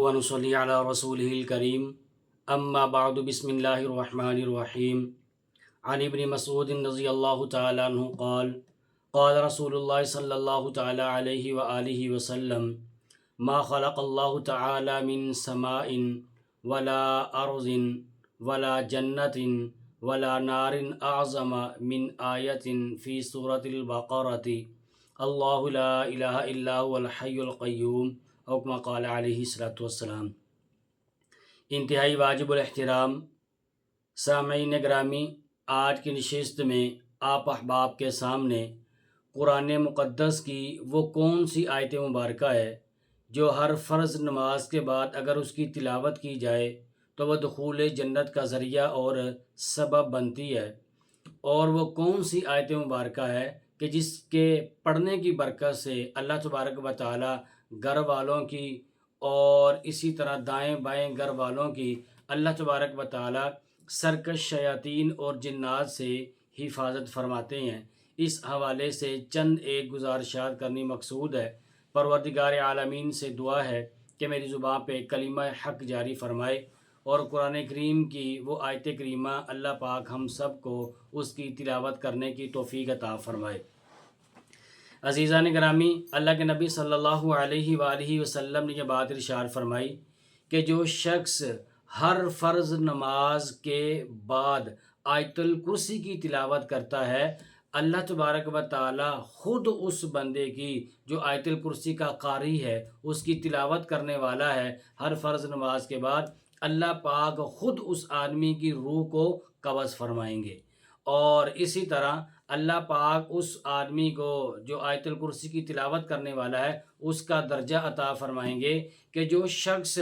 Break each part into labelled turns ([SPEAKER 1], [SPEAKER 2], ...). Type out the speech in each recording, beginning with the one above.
[SPEAKER 1] ونصلي على رسوله الكريم اما بعد بسم الله الرحمن الرحيم عن ابن مسعود رضي الله تعالى عنه قال قال رسول الله صلى الله تعالى عليه وآله وسلم ما خلق الله تعالى من سماء ولا أرض ولا جنة ولا نار أعظم من آية في سورة البقرة اللہ لا الہ الا هو الحی القیوم او کما قال علیہ الصلوۃ والسلام۔ انتہائی واجب الاحترام سامعین گرامی، آج کی نشست میں آپ احباب کے سامنے قرآن مقدس کی وہ کون سی آیت مبارکہ ہے جو ہر فرض نماز کے بعد اگر اس کی تلاوت کی جائے تو وہ دخول جنت کا ذریعہ اور سبب بنتی ہے، اور وہ کون سی آیت مبارکہ ہے کہ جس کے پڑھنے کی برکت سے اللہ تبارک و تعالی گھر والوں کی اور اسی طرح دائیں بائیں گھر والوں کی اللہ تبارک و تعالی سرکش شیاطین اور جنات سے حفاظت فرماتے ہیں۔ اس حوالے سے چند ایک گزارشات کرنی مقصود ہے۔ پروردگار عالمین سے دعا ہے کہ میری زبان پہ کلمہ حق جاری فرمائے اور قرآن کریم کی وہ آیت کریمہ اللہ پاک ہم سب کو اس کی تلاوت کرنے کی توفیق عطا فرمائے۔ عزیزان گرامی، اللہ کے نبی صلی اللہ علیہ وآلہ وسلم نے یہ بات ارشاد فرمائی کہ جو شخص ہر فرض نماز کے بعد آیت الکرسی کی تلاوت کرتا ہے، اللہ تبارک و تعالی خود اس بندے کی جو آیت الکرسی کا قاری ہے، اس کی تلاوت کرنے والا ہے، ہر فرض نماز کے بعد اللہ پاک خود اس آدمی کی روح کو قبض فرمائیں گے، اور اسی طرح اللہ پاک اس آدمی کو جو آیت الکرسی کی تلاوت کرنے والا ہے اس کا درجہ عطا فرمائیں گے کہ جو شخص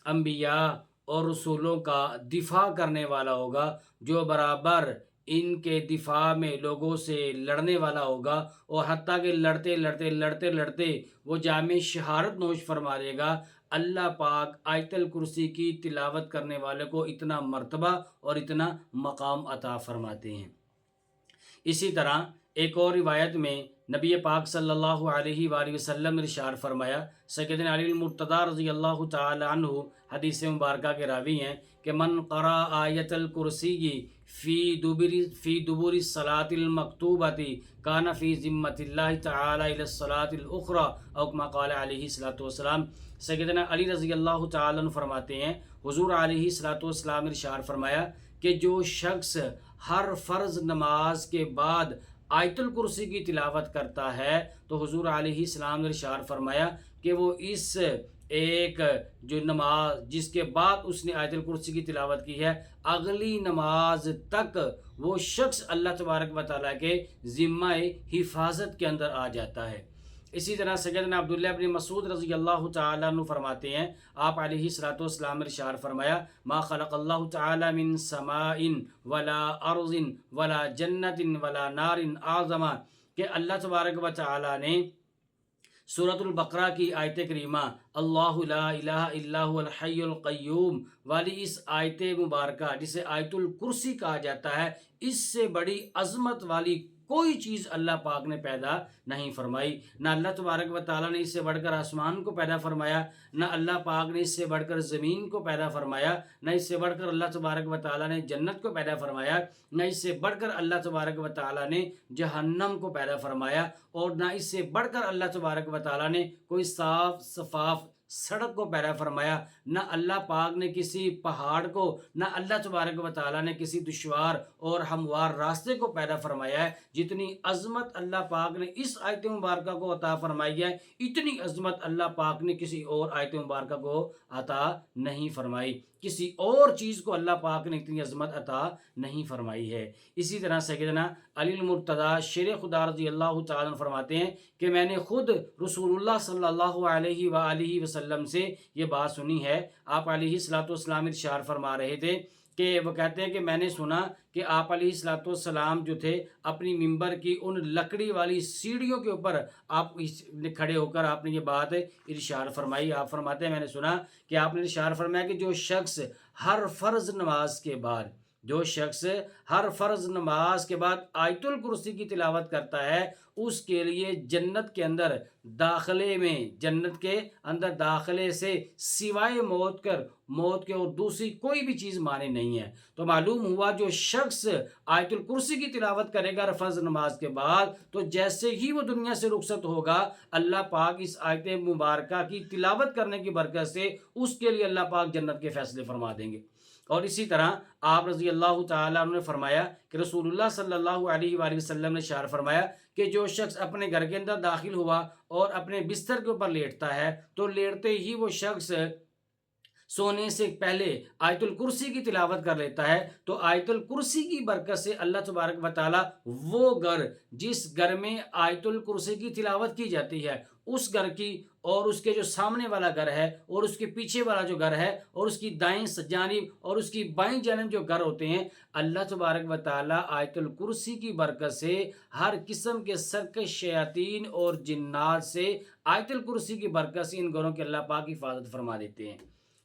[SPEAKER 1] انبیاء اور رسولوں کا دفاع کرنے والا ہوگا، جو برابر ان کے دفاع میں لوگوں سے لڑنے والا ہوگا، اور حتیٰ کہ لڑتے وہ جامع شہادت نوش فرما لے گا، اللہ پاک آیت الکرسی کی تلاوت کرنے والے کو اتنا مرتبہ اور اتنا مقام عطا فرماتے ہیں۔ اسی طرح ایک اور روایت میں نبی پاک صلی اللہ علیہ وآلہ وسلم نے ارشاد فرمایا، سیدنا علی المرتضی رضی اللہ تعالی عنہ حدیث مبارکہ کے راوی ہیں کہ من قرأ آیت الکرسی فی دبر الصلاۃ المکتوبۃ کان فی ذمۃ اللہ تعالی الی الصلاۃ الاخری او کما قال علیہ الصلوۃ والسلام۔ سیدنا علی رضی اللہ تعالی عنہ فرماتے ہیں، حضور علیہ الصلوۃ والسلام نے ارشاد فرمایا کہ جو شخص ہر فرض نماز کے بعد آیت الکرسی کی تلاوت کرتا ہے تو حضور علیہ السلام نے ارشاد فرمایا کہ وہ اس ایک جو نماز جس کے بعد اس نے آیت الکرسی کی تلاوت کی ہے، اگلی نماز تک وہ شخص اللہ تبارک و تعالیٰ کے ذمہ حفاظت کے اندر آ جاتا ہے۔ اسی طرح سیدنا عبداللہ بن مسعود رضی اللہ تعالیٰ عنہ فرماتے ہیں، آپ علیہ الصلوۃ والسلام نے ارشاد فرمایا، ما خلق اللہ تعالی من سماء ولا ارض ولا جنت ولا نار اعظم، کہ اللہ تبارک و تعالیٰ نے سورۃ البقرہ کی آیت کریمہ اللہ لا الہ الا هو الحی القیوم والی اس آیت مبارکہ جسے آیت الکرسی کہا جاتا ہے، اس سے بڑی عظمت والی کوئی چیز اللہ پاک نے پیدا نہیں فرمائی۔ نہ اللہ تبارک و تعالیٰ نے اس سے بڑھ کر آسمان کو پیدا فرمایا، نہ اللہ پاک نے اس سے بڑھ کر زمین کو پیدا فرمایا، نہ اس سے بڑھ کر اللہ تبارک و تعالیٰ نے جنت کو پیدا فرمایا، نہ اس سے بڑھ کر اللہ تبارک و تعالیٰ نے جہنم کو پیدا فرمایا، اور نہ اس سے بڑھ کر اللہ تبارک و تعالیٰ نے کوئی صاف شفاف سڑک کو پیدا فرمایا، نہ اللہ پاک نے کسی پہاڑ کو، نہ اللہ تبارک و تعالیٰ نے کسی دشوار اور ہموار راستے کو پیدا فرمایا ہے۔ جتنی عظمت اللہ پاک نے اس آیت مبارکہ کو عطا فرمائی ہے، اتنی عظمت اللہ پاک نے کسی اور آیت مبارکہ کو عطا نہیں فرمائی، کسی اور چیز کو اللہ پاک نے اتنی عظمت عطا نہیں فرمائی ہے۔ اسی طرح سیدنا علی المرتضی شیر خدا رضی اللہ تعالیٰ عنہ فرماتے ہیں کہ میں نے خود رسول اللہ صلی اللہ علیہ وآلہ وسلم سے یہ بات سنی ہے۔ آپ علیہ الصلوۃ والسلام ارشاد فرما رہے تھے کہ وہ کہتے ہیں کہ میں نے سنا کہ آپ علیہ الصلوۃ والسلام جو تھے اپنی ممبر کی ان لکڑی والی سیڑھیوں کے اوپر آپ کھڑے ہو کر آپ نے یہ بات ارشاد فرمائی۔ آپ فرماتے ہیں میں نے سنا کہ آپ نے ارشاد فرمایا کہ جو شخص ہر فرض نماز کے بعد جو شخص ہر فرض نماز کے بعد آیت الکرسی کی تلاوت کرتا ہے اس کے لیے جنت کے اندر داخلے سے سوائے موت کے اور دوسری کوئی بھی چیز مانے نہیں ہے۔ تو معلوم ہوا جو شخص آیت الکرسی کی تلاوت کرے گا فرض نماز کے بعد تو جیسے ہی وہ دنیا سے رخصت ہوگا اللہ پاک اس آیت مبارکہ کی تلاوت کرنے کی برکت سے اس کے لیے اللہ پاک جنت کے فیصلے فرما دیں گے۔ اور اسی طرح آپ رضی اللہ تعالیٰ عنہ نے فرمایا کہ رسول اللہ صلی اللہ علیہ وآلہ وسلم نے ارشاد فرمایا کہ جو شخص اپنے گھر کے اندر داخل ہوا اور اپنے بستر کے اوپر لیٹتا ہے تو لیٹتے ہی وہ شخص سونے سے پہلے آیت الکرسی کی تلاوت کر لیتا ہے تو آیت الکرسی کی برکت سے اللہ تبارک و تعالی وہ گھر جس گھر میں آیت الکرسی کی تلاوت کی جاتی ہے اس گھر کی اور اس کے جو سامنے والا گھر ہے اور اس کے پیچھے والا جو گھر ہے اور اس کی دائیں جانب اور اس کی بائیں جانب جو گھر ہوتے ہیں اللہ تبارک و تعالی آیت الکرسی کی برکت سے ہر قسم کے سرکش شیاطین اور جنات سے آیت الکرسی کی برکت سے ان گھروں کے اللہ پاک حفاظت فرما دیتے ہیں۔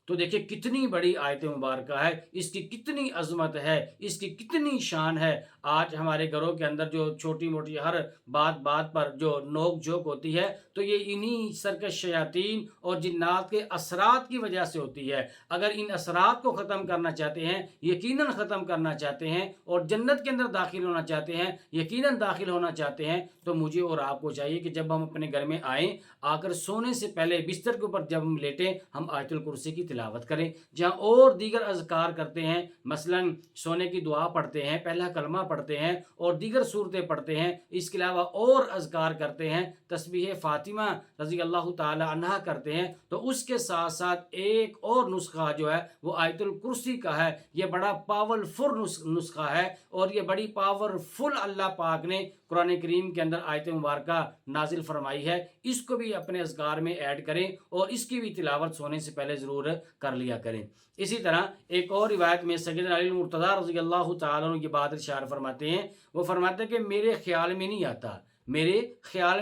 [SPEAKER 1] تو دیکھیں کتنی بڑی آیت مبارکہ ہے، اس کی کتنی عظمت ہے، اس کی کتنی شان ہے۔ آج ہمارے گھروں کے اندر جو چھوٹی موٹی ہر بات پر جو نوک جھوک ہوتی ہے تو یہ انہی سرکش شیاطین اور جنات کے اثرات کی وجہ سے ہوتی ہے۔ اگر ان اثرات کو ختم کرنا چاہتے ہیں، یقیناً ختم کرنا چاہتے ہیں اور جنت کے اندر داخل ہونا چاہتے ہیں، یقیناً داخل ہونا چاہتے ہیں تو مجھے اور آپ کو چاہیے کہ جب ہم اپنے گھر میں آئیں آ کر سونے سے پہلے بستر کے اوپر جب ہم لیٹیں ہم آیت الکرسی کی تلاوت کریں، جہاں اور دیگر اذکار کرتے ہیں، مثلا سونے کی دعا پڑھتے ہیں، پہلا کلمہ پڑھتے ہیں اور دیگر صورتیں پڑھتے ہیں، اس کے علاوہ اور اذکار کرتے ہیں، تسبیح فاطمہ رضی اللہ تعالی عنہ کرتے ہیں، تو اس کے ساتھ ساتھ ایک اور نسخہ جو ہے وہ آیت الکرسی کا ہے۔ یہ بڑا پاورفل نسخہ ہے اور یہ بڑی پاورفل اللہ پاک نے قرآن کریم کے اندر آیت مبارکہ نازل فرمائی ہے، اس کو بھی اپنے اذکار میں ایڈ کریں اور اس کی بھی تلاوت سونے سے پہلے ضرور کر لیا کریں۔ اسی طرح ایک اور روایت میں سیدنا علی المرتضیٰ رضی اللہ تعالیٰ عنہ کی بات ارشاد فرماتے ہیں، وہ فرماتے ہیں کہ میرے خیال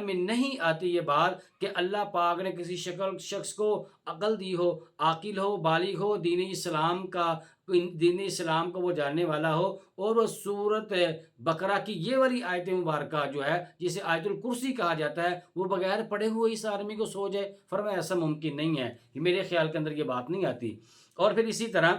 [SPEAKER 1] میں نہیں آتی یہ بات کہ اللہ پاک نے کسی شخص کو عقل دی ہو، عاقل ہو، بالغ ہو، دین اسلام کو وہ جاننے والا ہو اور وہ سورت بقرہ کی یہ والی آیت مبارکہ جو ہے جسے آیت الکرسی کہا جاتا ہے وہ بغیر پڑھے ہوئے اس آدمی کو سو جائے۔ فرمایا ایسا ممکن نہیں ہے، میرے خیال کے اندر یہ بات نہیں آتی۔ اور پھر اسی طرح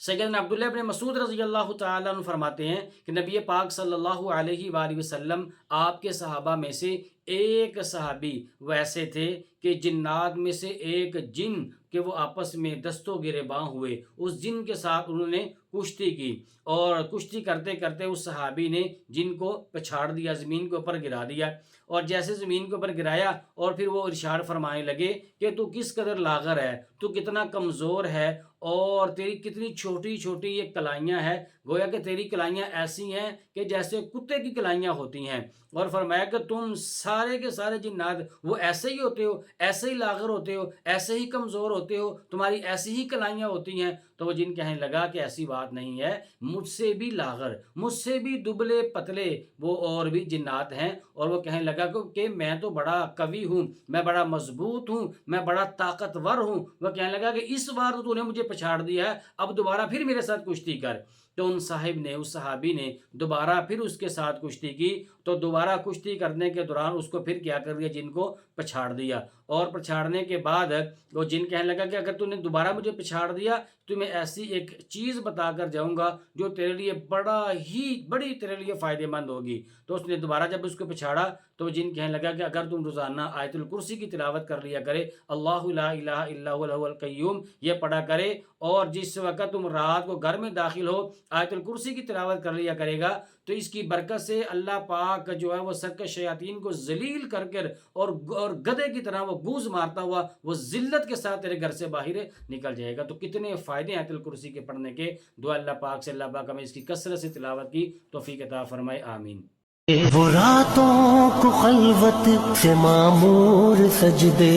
[SPEAKER 1] سیدنا عبداللہ ابن مسعود رضی اللہ تعالیٰ عنہ فرماتے ہیں کہ نبی پاک صلی اللہ علیہ وآلہ وسلم آپ کے صحابہ میں سے ایک صحابی ویسے تھے کہ جنات میں سے ایک جن کہ وہ آپس میں دستوں گریباں ہوئے، اس جن کے ساتھ انہوں نے کشتی کی اور کشتی کرتے کرتے اس صحابی نے جن کو پچھاڑ دیا، زمین کے اوپر گرا دیا، اور جیسے زمین کے اوپر گرایا اور پھر وہ ارشاد فرمانے لگے کہ تو کس قدر لاغر ہے، تو کتنا کمزور ہے اور تیری کتنی چھوٹی چھوٹی یہ کلائیاں ہیں، گویا کہ تیری کلائیاں ایسی ہیں کہ جیسے کتے کی کلائیاں ہوتی ہیں، اور فرمایا کہ تم سارے کے سارے جنات وہ ایسے ہی ہوتے ہو، ایسے ہی لاغر ہوتے ہو، ایسے ہی کمزور ہوتے ہو، تمہاری ایسی ہی کلائیاں ہوتی ہیں۔ تو وہ جن کہنے لگا کہ ایسی بات نہیں ہے، مجھ سے بھی لاغر، مجھ سے بھی دبلے پتلے وہ اور بھی جنات ہیں، اور وہ کہنے لگا کہ میں تو بڑا قوی ہوں، میں بڑا مضبوط ہوں، میں بڑا طاقتور ہوں۔ وہ کہنے لگا کہ اس بار تو نے مجھے پچھاڑ دیا ہے، اب دوبارہ پھر میرے ساتھ کشتی کر۔ تو اس صحابی نے دوبارہ پھر اس کے ساتھ کشتی کی، تو دوبارہ کشتی کرنے کے دوران اس کو پھر کیا کر دیا، جن کو پچھاڑ دیا، اور پچھاڑنے کے بعد وہ جن کہنے لگا کہ اگر تو نے دوبارہ مجھے پچھاڑ دیا تو میں ایسی ایک چیز بتا کر جاؤں گا جو تیرے لیے بڑی تیرے لیے فائدہ مند ہوگی۔ تو اس نے دوبارہ جب اس کو پچھاڑا تو جن کہنے لگا کہ اگر تم روزانہ آیت الکرسی کی تلاوت کر لیا کرے، اللہ لا الہ الا هو الحی القیوم یہ پڑھا کرے، اور جس وقت تم رات کو گھر میں داخل ہو آیت الکرسی کی تلاوت کر لیا کرے گا تو اس کی برکت سے اللہ پاک جو ہے وہ سرکش شیاطین کو ذلیل کر اور گدھے کی طرح وہ گوز مارتا ہوا وہ ذلت کے ساتھ تیرے گھر سے باہر نکل جائے گا۔ تو کتنے فائدے آیت الکرسی کے پڑھنے کے، دعا اللہ پاک سے اللہ پاک ہمیں اس کی کثرت سے تلاوت کی توفیق عطا فرمائے، آمین۔
[SPEAKER 2] وہ راتوں کو خلوت سے معمور سجدے،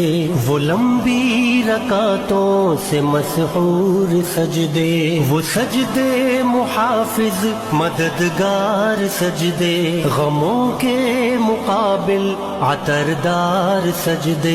[SPEAKER 2] وہ لمبی رکعتوں سے مسحور سجدے، وہ سجدے محافظ مددگار سجدے، غموں کے مقابل عطردار سجدے۔